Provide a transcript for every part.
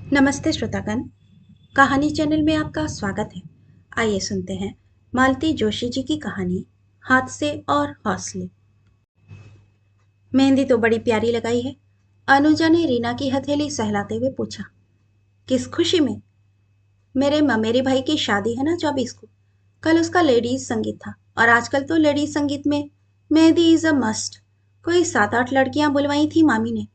नमस्ते श्रोतागण। कहानी चैनल में आपका स्वागत है। आइए सुनते हैं मालती जोशी जी की कहानी हादसे और हौसले। मेहंदी तो बड़ी प्यारी लगाई है। अनुजा ने रीना की हथेली सहलाते हुए पूछा। किस खुशी में? मेरे ममेरी भाई की शादी है ना 24 को। कल उसका लेडीज संगीत था और आजकल तो लेडीज संगीत में मेहंदी इज अ मस्ट। कोई 7-8 लड़कियां बुलवाई थी मामी ने।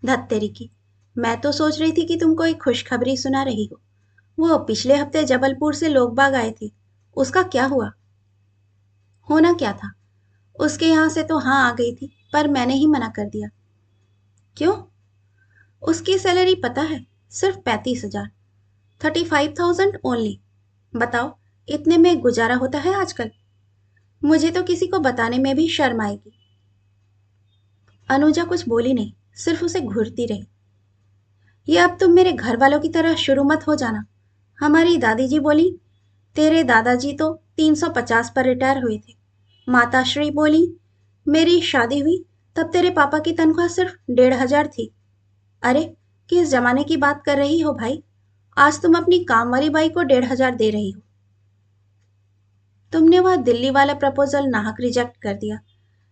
धत तेरी की, मैं तो सोच रही थी कि तुम कोई खुशखबरी सुना रही हो। वो पिछले हफ्ते जबलपुर से लोग बाग आए थे। उसका क्या हुआ? होना क्या था? उसके यहाँ से तो हाँ आ गई थी, पर मैंने ही मना कर दिया। क्यों? उसकी सैलरी पता है? सिर्फ 35,000। 35,000 ओनली। बताओ, इतने में गुजारा होता है आजकल? मुझे तो किसी को बताने में भी शर्म आएगी। अनुजा कुछ बोली नहीं, सिर्फ उसे घूरती रही। ये अब तुम मेरे घर वालों की तरह शुरू मत हो जाना। हमारी दादी जी बोली, तेरे दादाजी तो 350 पर रिटायर हुए थे। माताश्री बोली, मेरी शादी हुई तब तेरे पापा की तनख्वाह सिर्फ 1,500 थी। अरे, किस जमाने की बात कर रही हो भाई? आज तुम अपनी काम वाली बाई को 1,500 दे रही हो। तुमने वह दिल्ली वाला प्रपोजल नाहक रिजेक्ट कर दिया।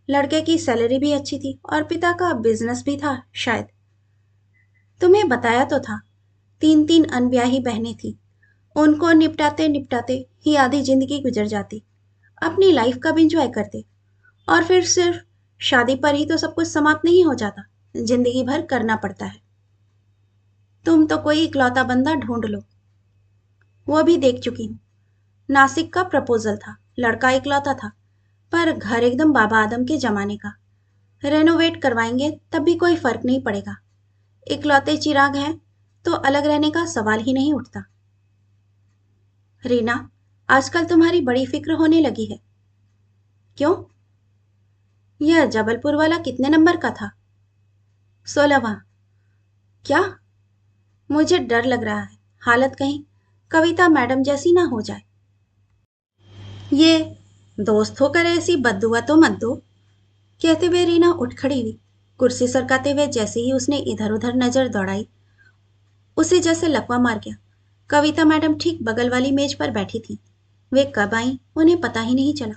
लड़के की सैलरी भी अच्छी थी और पिता का बिजनेस भी था शायद। तुम्हें बताया तो था। 3-3 अनब्याही बहनें थी। उनको निपटाते निपटाते ही आधी जिंदगी गुजर जाती। अपनी लाइफ का भी इंजॉय करते। और फिर सिर्फ शादी पर ही तो सब कुछ समाप्त नहीं हो जाता। जिंदगी भर करना पड़ता है। तुम तो कोई इकलौता बंदा ढूंढ लो। वो भी देख चुकी हूँ। नासिक का प्रपोजल था। लड़का इकलौता था, पर घर एकदम बाबा आदम के जमाने का। रेनोवेट करवाएंगे तब भी कोई फर्क नहीं पड़ेगा। इकलौते चिराग हैं तो अलग रहने का सवाल ही नहीं उठता। रीना, आजकल तुम्हारी बड़ी फिक्र होने लगी है। क्यों? यह जबलपुर वाला कितने नंबर का था? 16वां। क्या? मुझे डर लग रहा है। हालत कहीं कविता मैडम जैसी ना हो जाए। ये दोस्त होकर ऐसी बददुआ तो मत दो। कहते हुए रीना उठ खड़ी हुई। कुर्सी सरकाते हुए जैसे ही उसने इधर उधर नजर दौड़ाई, उसे जैसे लकवा मार गया। कविता मैडम ठीक बगल वाली मेज पर बैठी थी। वे कब आई उन्हें पता ही नहीं चला।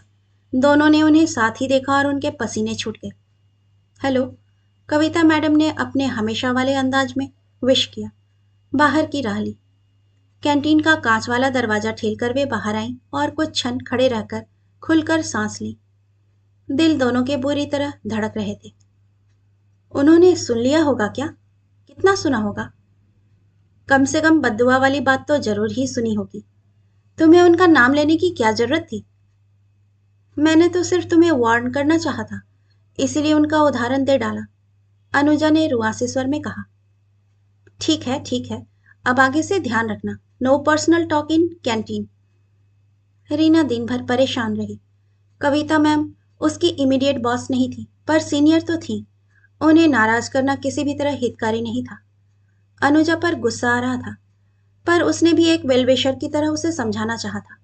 दोनों ने उन्हें साथ ही देखा और उनके पसीने छूट गए। हेलो, कविता मैडम ने अपने हमेशा वाले अंदाज में विश किया। बाहर की राह ली। कैंटीन का कांच वाला दरवाजा ठेलकर वे बाहर आईं और कुछ क्षण खड़े रहकर खुलकर सांस ली। दिल दोनों के बुरी तरह धड़क रहे थे। उन्होंने सुन लिया होगा क्या? कितना सुना होगा? कम से कम बद्दुआ वाली बात तो जरूर ही सुनी होगी। तुम्हें उनका नाम लेने की क्या जरूरत थी? मैंने तो सिर्फ तुम्हें वार्न करना चाहा था, इसीलिए उनका उदाहरण दे डाला। अनुजा ने रुआसे स्वर में कहा। ठीक है, ठीक है। अब आगे से ध्यान रखना। No personal talk in canteen. Reena दिन भर परेशान रही। कविता मैम उसकी इमीडिएट बॉस नहीं थी, पर सीनियर तो थी। उन्हें नाराज करना किसी भी तरह हितकारी नहीं था। अनुजा पर गुस्सा आ रहा था, पर उसने भी एक वेलविशर की तरह उसे समझाना चाहा था।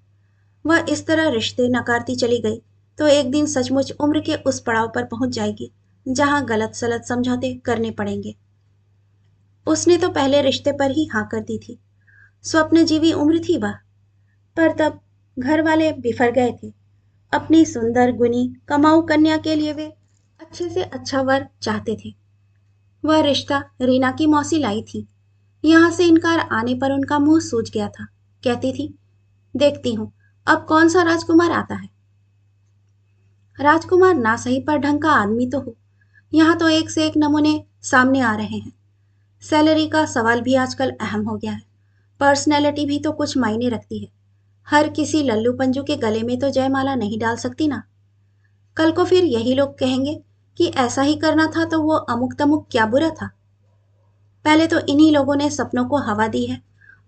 वह इस तरह रिश्ते नकारती चली गई तो एक दिन सचमुच उम्र के उस पड़ाव पर पहुंच जाएगी जहां गलत सलत समझौते करने पड़ेंगे। उसने तो पहले रिश्ते पर ही हाँ कर दी थी। स्वप्न जीवी उम्र थी वह। पर तब घर वाले बिफर गए थे। अपनी सुंदर गुनी कमाऊ कन्या के लिए वे अच्छे से अच्छा वर चाहते थे। वह रिश्ता रीना की मौसी लाई थी। यहाँ से इनकार आने पर उनका मुंह सूज गया था। कहती थी, देखती हूँ अब कौन सा राजकुमार आता है। राजकुमार ना सही पर ढंग का आदमी तो हो। यहाँ तो एक से एक नमूने सामने आ रहे हैं। सैलरी का सवाल भी आजकल अहम हो गया है। पर्सनैलिटी भी तो कुछ मायने रखती है। हर किसी लल्लू पंजू के गले में तो जयमाला नहीं डाल सकती ना। कल को फिर यही लोग कहेंगे कि ऐसा ही करना था तो वो अमुक तमुक क्या बुरा था। पहले तो इन्हीं लोगों ने सपनों को हवा दी है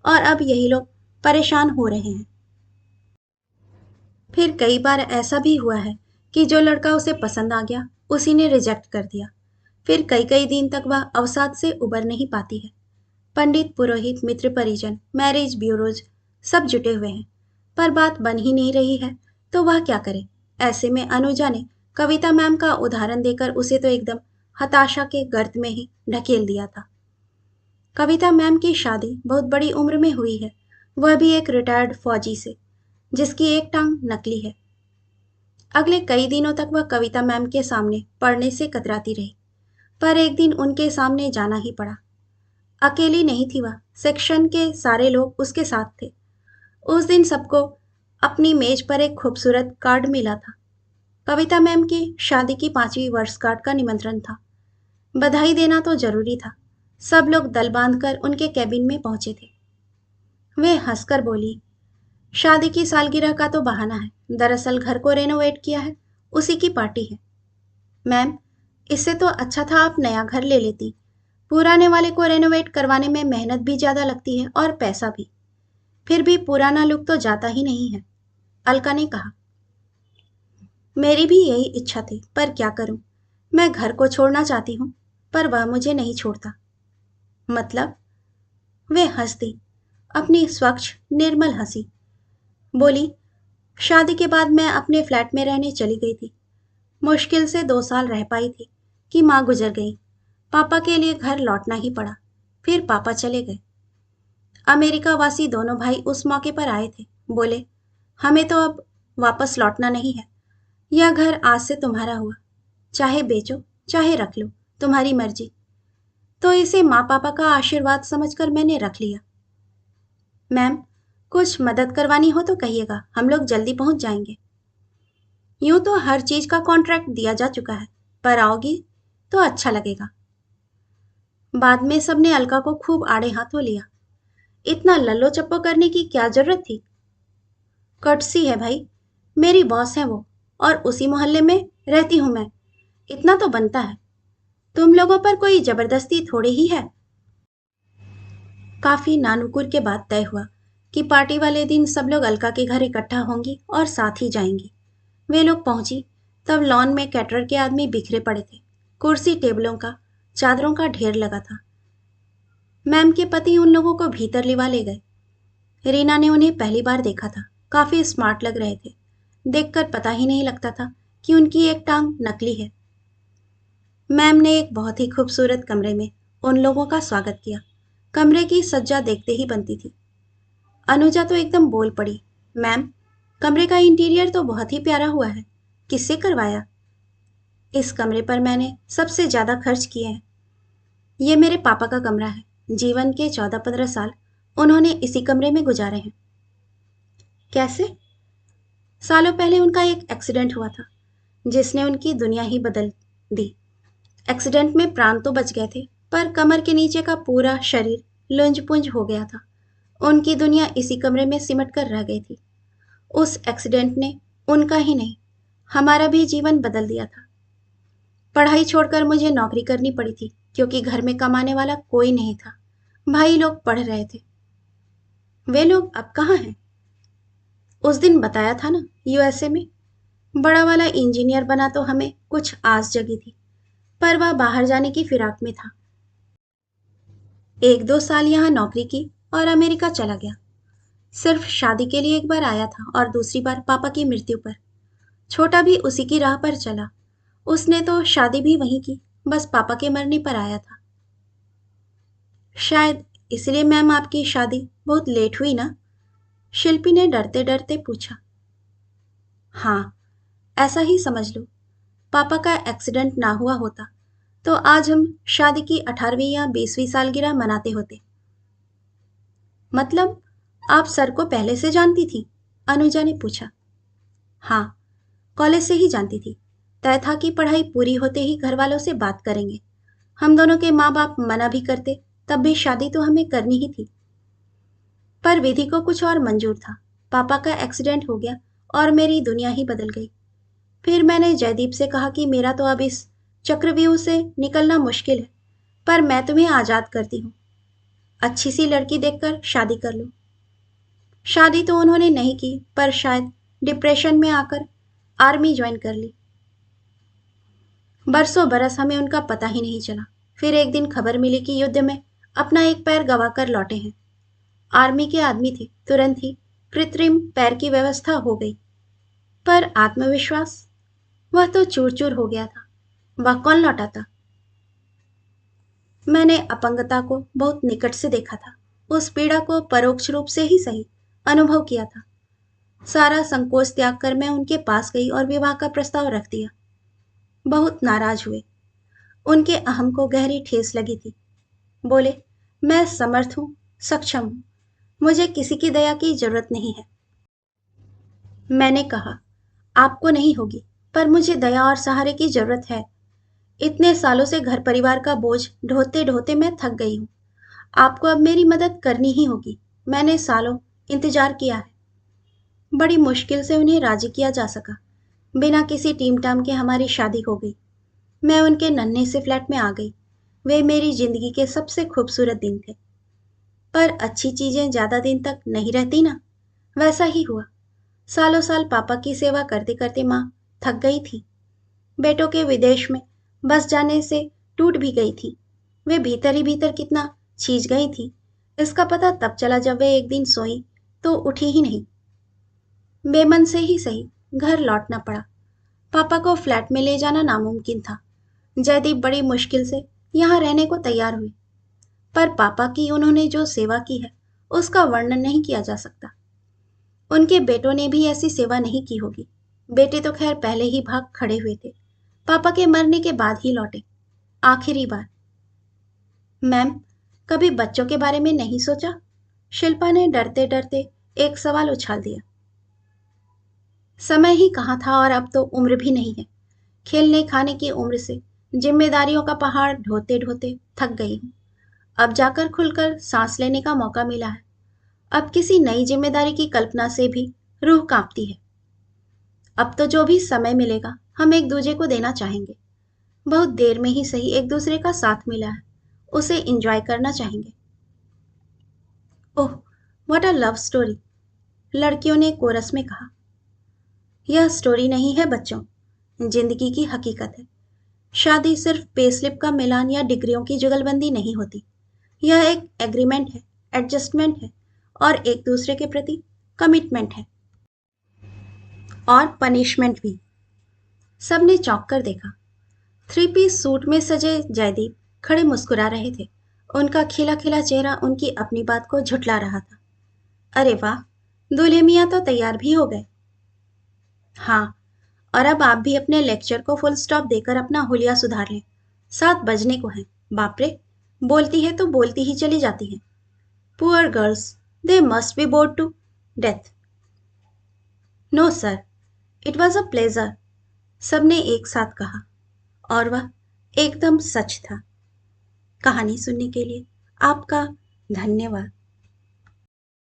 और अब यही लोग परेशान हो रहे हैं। फिर कई बार ऐसा भी हुआ है कि जो लड़का उसे पसंद आ गया उसी ने रिजेक्ट कर दिया। फिर कई कई दिन तक वह अवसाद से उबर नहीं पाती है। पंडित पुरोहित मित्र परिजन मैरिज ब्यूरोज सब जुटे हुए हैं, पर बात बन ही नहीं रही है तो वह क्या करे। ऐसे में अनुजा ने कविता मैम का उदाहरण देकर उसे तो एकदम हताशा के गर्त में ही ढकेल दिया था। कविता मैम की शादी बहुत बड़ी उम्र में हुई है, वह भी एक रिटायर्ड फौजी से, जिसकी एक टांग नकली है। अगले कई दिनों तक वह कविता मैम के सामने पढ़ने से कतराती रही, पर एक दिन उनके सामने जाना ही पड़ा। अकेली नहीं थी वह, सेक्शन के सारे लोग उसके साथ थे। उस दिन सबको अपनी मेज पर एक खूबसूरत कार्ड मिला था। कविता मैम की शादी की 5वीं वर्षगांठ का निमंत्रण था। बधाई देना तो जरूरी था। सब लोग दल बांधकर उनके कैबिन में पहुंचे थे। वे हंसकर बोली, शादी की सालगिरह का तो बहाना है, दरअसल घर को रेनोवेट किया है, उसी की पार्टी है। मैम, इससे तो अच्छा था आप नया घर ले लेती। पुराने वाले को रेनोवेट करवाने में मेहनत भी ज्यादा लगती है और पैसा भी। फिर भी पुराना लुक तो जाता ही नहीं है, अलका ने कहा। मेरी भी यही इच्छा थी, पर क्या करूं? मैं घर को छोड़ना चाहती हूँ, पर वह मुझे नहीं छोड़ता। मतलब? वे हंस दी, अपनी स्वच्छ निर्मल हंसी। बोली, शादी के बाद मैं अपने फ्लैट में रहने चली गई थी। मुश्किल से 2 साल रह पाई थी कि माँ गुजर गई। पापा के लिए घर लौटना ही पड़ा। फिर पापा चले गए। अमेरिका वासी दोनों भाई उस मौके पर आए थे। बोले, हमें तो अब वापस लौटना नहीं है। यह घर आज से तुम्हारा हुआ। चाहे बेचो, चाहे रख लो, तुम्हारी मर्जी। तो इसे माँ पापा का आशीर्वाद समझकर मैंने रख लिया। मैम, कुछ मदद करवानी हो तो कहिएगा, हम लोग जल्दी पहुंच जाएंगे। यूं तो हर चीज का कॉन्ट्रैक्ट दिया जा चुका है, पर आओगी तो अच्छा लगेगा। बाद में सबने अलका को खूब आड़े हाथों लिया। इतना लल्लो चप्पो करने की क्या जरूरत थी? कर्टसी है भाई, मेरी बॉस है वो, और उसी मोहल्ले में रहती हूं मैं। इतना तो बनता है। तुम लोगों पर कोई जबरदस्ती थोड़ी ही है। काफी नानुकुर के बाद तय हुआ कि पार्टी वाले दिन सब लोग अलका के घर इकट्ठा होंगी और साथ ही जाएंगी। वे लोग पहुंची तब लॉन में कैटरर के आदमी बिखरे पड़े थे। कुर्सी टेबलों का, चादरों का ढेर लगा था। मैम के पति उन लोगों को भीतर लिवा ले गए। रीना ने उन्हें पहली बार देखा था। काफी स्मार्ट लग रहे थे। देखकर पता ही नहीं लगता था कि उनकी एक टांग नकली है। मैम ने एक बहुत ही खूबसूरत कमरे में उन लोगों का स्वागत किया। कमरे की सज्जा देखते ही बनती थी। अनुजा तो एकदम बोल पड़ी, मैम, कमरे का इंटीरियर तो बहुत ही प्यारा हुआ है। किससे करवाया? इस कमरे पर मैंने सबसे ज्यादा खर्च किए हैं। ये मेरे पापा का कमरा है। जीवन के 14-15 साल उन्होंने इसी कमरे में गुजारे हैं। कैसे? सालों पहले उनका एक एक्सीडेंट हुआ था, जिसने उनकी दुनिया ही बदल दी। एक्सीडेंट में प्राण तो बच गए थे, पर कमर के नीचे का पूरा शरीर लुंज पुंज हो गया था। उनकी दुनिया इसी कमरे में सिमट कर रह गई थी। उस एक्सीडेंट ने उनका ही नहीं, हमारा भी जीवन बदल दिया था। पढ़ाई छोड़कर मुझे नौकरी करनी पड़ी थी, क्योंकि घर में कमाने वाला कोई नहीं था। भाई लोग पढ़ रहे थे। वे लोग अब कहाँ हैं? उस दिन बताया था ना, यूएसए में। बड़ा वाला इंजीनियर बना तो हमें कुछ आस जगी थी, पर वह बाहर जाने की फिराक में था। 1-2 साल यहाँ नौकरी की और अमेरिका चला गया। सिर्फ शादी के लिए एक बार आया था और दूसरी बार पापा की मृत्यु पर। छोटा भी उसी की राह पर चला। उसने तो शादी भी वहीं की, बस पापा के मरने पर आया था। शायद इसलिए मैम आपकी शादी बहुत लेट हुई ना? शिल्पी ने डरते डरते पूछा। हाँ, ऐसा ही समझ लो। पापा का एक्सीडेंट ना हुआ होता तो आज हम शादी की 18वीं या 20वीं सालगिरह मनाते होते। मतलब, आप सर को पहले से जानती थी? अनुजा ने पूछा। हाँ, कॉलेज से ही जानती थी। तय था कि पढ़ाई पूरी होते ही घर वालों से बात करेंगे। हम दोनों के माँ बाप मना भी करते, तब भी शादी तो हमें करनी ही थी। पर विधि को कुछ और मंजूर था। पापा का एक्सीडेंट हो गया और मेरी दुनिया ही बदल गई। फिर मैंने जयदीप से कहा कि मेरा तो अब इस चक्रव्यूह से निकलना मुश्किल है, पर मैं तुम्हें आजाद करती हूँ। अच्छी सी लड़की देखकर शादी कर लो। शादी तो उन्होंने नहीं की, पर शायद डिप्रेशन में आकर आर्मी ज्वाइन कर ली। बरसों बरस हमें उनका पता ही नहीं चला। फिर एक दिन खबर मिली कि युद्ध में अपना एक पैर गंवाकर लौटे हैं। आर्मी के आदमी थे, तुरंत ही कृत्रिम पैर की व्यवस्था हो गई। पर आत्मविश्वास, वह तो चूर चूर हो गया था। वह कौन लौटाता? मैंने अपंगता को बहुत निकट से देखा था, उस पीड़ा को परोक्ष रूप से ही सही अनुभव किया था। सारा संकोच त्याग कर मैं उनके पास गई और विवाह का प्रस्ताव रख दिया। बहुत नाराज हुए। उनके अहम को गहरी ठेस लगी थी। बोले, मैं समर्थ हूं, सक्षम हूं, मुझे किसी की दया की जरूरत नहीं है। मैंने कहा, आपको नहीं होगी, पर मुझे दया और सहारे की जरूरत है। इतने सालों से घर परिवार का बोझ ढोते ढोते मैं थक गई हूं। आपको अब मेरी मदद करनी ही होगी। मैंने सालों इंतजार किया है। बड़ी मुश्किल से उन्हें राजी किया जा सका। बिना किसी टीम टाम के हमारी शादी हो गई। मैं उनके नन्हे से फ्लैट में आ गई। वे मेरी जिंदगी के सबसे खूबसूरत दिन थे। पर अच्छी चीजें ज्यादा दिन तक नहीं रहती ना। वैसा ही हुआ। सालों साल पापा की सेवा करते करते माँ थक गई थी। बेटों के विदेश में बस जाने से टूट भी गई थी। वे भीतर ही भीतर कितना छीज गई थी, इसका पता तब चला जब वे एक दिन सोई तो उठी ही नहीं। बेमन से ही सही घर लौटना पड़ा। पापा को फ्लैट में ले जाना नामुमकिन था। जयदीप बड़ी मुश्किल से यहाँ रहने को तैयार हुए। पर पापा की उन्होंने जो सेवा की है उसका वर्णन नहीं किया जा सकता। उनके बेटों ने भी ऐसी सेवा नहीं की होगी। बेटे तो खैर पहले ही भाग खड़े हुए थे। पापा के मरने के बाद ही लौटे, आखिरी बार। मैम, कभी बच्चों के बारे में नहीं सोचा? शिल्पा ने डरते डरते एक सवाल उछाल दिया। समय ही कहाँ था और अब तो उम्र भी नहीं है। खेलने खाने की उम्र से जिम्मेदारियों का पहाड़ ढोते ढोते थक गई हूँ। अब जाकर खुलकर सांस लेने का मौका मिला है। अब किसी नई जिम्मेदारी की कल्पना से भी रूह कांपती है। अब तो जो भी समय मिलेगा हम एक दूजे को देना चाहेंगे। बहुत देर में ही सही एक दूसरे का साथ मिला है, उसे एंजॉय करना चाहेंगे। ओह, व्हाट अ लव स्टोरी, लड़कियों ने कोरस में कहा। यह स्टोरी नहीं है बच्चों, जिंदगी की हकीकत है। शादी सिर्फ पेस्लिप का मिलान या डिग्रियों की जुगलबंदी नहीं होती। यह एक एग्रीमेंट है, एडजस्टमेंट है और एक दूसरे के प्रति कमिटमेंट है। और पनिशमेंट भी। सबने चौंक कर देखा। थ्री पीस सूट में सजे जयदीप खड़े मुस्कुरा रहे थे। उनका खिला खिला चेहरा उनकी अपनी बात को झुठला रहा था। अरे वाह, दूल्हे मियाँ तो तैयार भी हो गए। हाँ, और अब आप भी अपने लेक्चर को फुल स्टॉप देकर अपना हुलिया सुधार लें। 7 बजने को हैं। बाप रे, बोलती है तो बोलती ही चली जाती हैं। Poor girls, they must be bored to death. No sir, it was a pleasure, सबने एक साथ कहा। और वह एकदम सच था। कहानी सुनने के लिए आपका धन्यवाद।